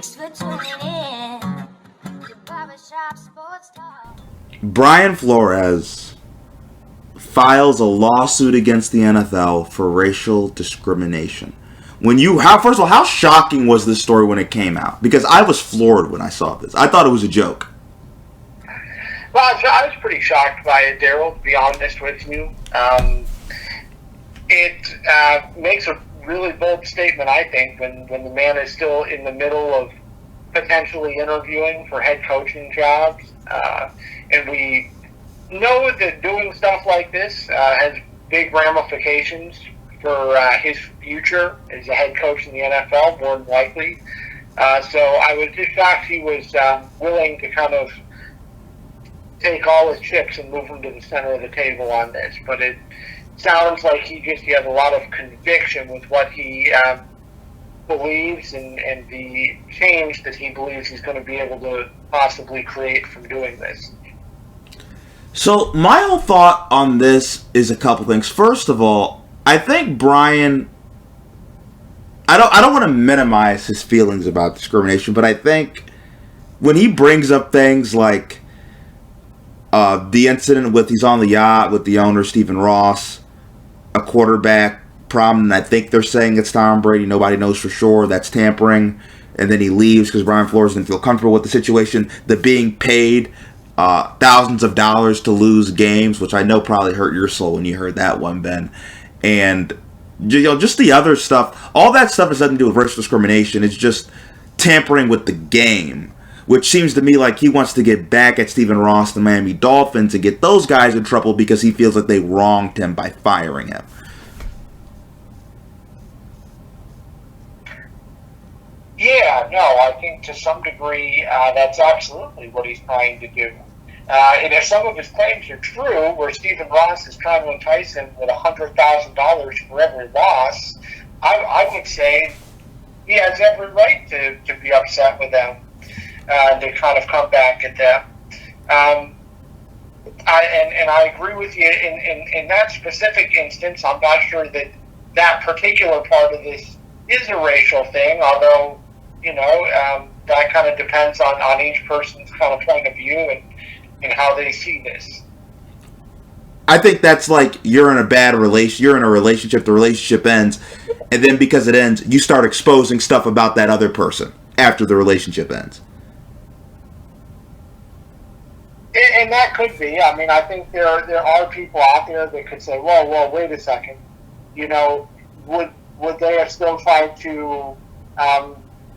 Thanks for tuning in to Barbershop Sports Talk. Brian Flores files a lawsuit against the NFL for racial discrimination. First of all, how shocking was this story when it came out? Because I was floored when I saw this. I thought it was a joke. Well, I was pretty shocked by it, Daryl, to be honest with you. It makes a really bold statement, I think, when the man is still in the middle of potentially interviewing for head coaching jobs. And we know that doing stuff like this has big ramifications for his future as a head coach in the NFL, more than likely. So I was just shocked he was willing to kind of take all his chips and move them to the center of the table on this. But it sounds like he has a lot of conviction with what he believes and the change that he believes he's going to be able to possibly create from doing this. So my own thought on this is a couple things. First of all, I think Brian, I don't want to minimize his feelings about discrimination, but I think when he brings up things like the incident with he's on the yacht with the owner Stephen Ross, a quarterback problem, and I think they're saying it's Tom Brady. Nobody knows for sure. That's tampering. And then he leaves because Brian Flores didn't feel comfortable with the situation. The being paid thousands of dollars to lose games, which I know probably hurt your soul when you heard that one, Ben. And just the other stuff. All that stuff has nothing to do with racial discrimination. It's just tampering with the game, which seems to me like he wants to get back at Stephen Ross, the Miami Dolphins, and get those guys in trouble because he feels like they wronged him by firing him. Yeah, no, I think to some degree that's absolutely what he's trying to do. And if some of his claims are true, where Stephen Ross is trying to entice him with $100,000 for every loss, I would say he has every right to be upset with them. To kind of come back at them. I agree with you in that specific instance. I'm not sure that particular part of this is a racial thing, although, that kind of depends on each person's kind of point of view and how they see this. I think that's like you're in a relationship, the relationship ends, and then because it ends, you start exposing stuff about that other person after the relationship ends. And that could be. I mean, I think there are people out there that could say, "Well, wait a second. Would they have still tried to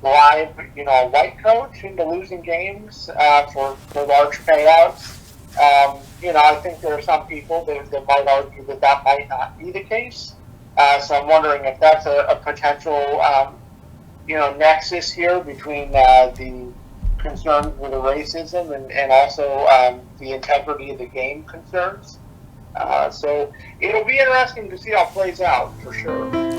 bribe, a white coach into losing games for large payouts?" I think there are some people that might argue that might not be the case. So I'm wondering if that's a potential, nexus here between the concerns with the racism and also the integrity of the game concerns. So it'll be interesting to see how it plays out, for sure.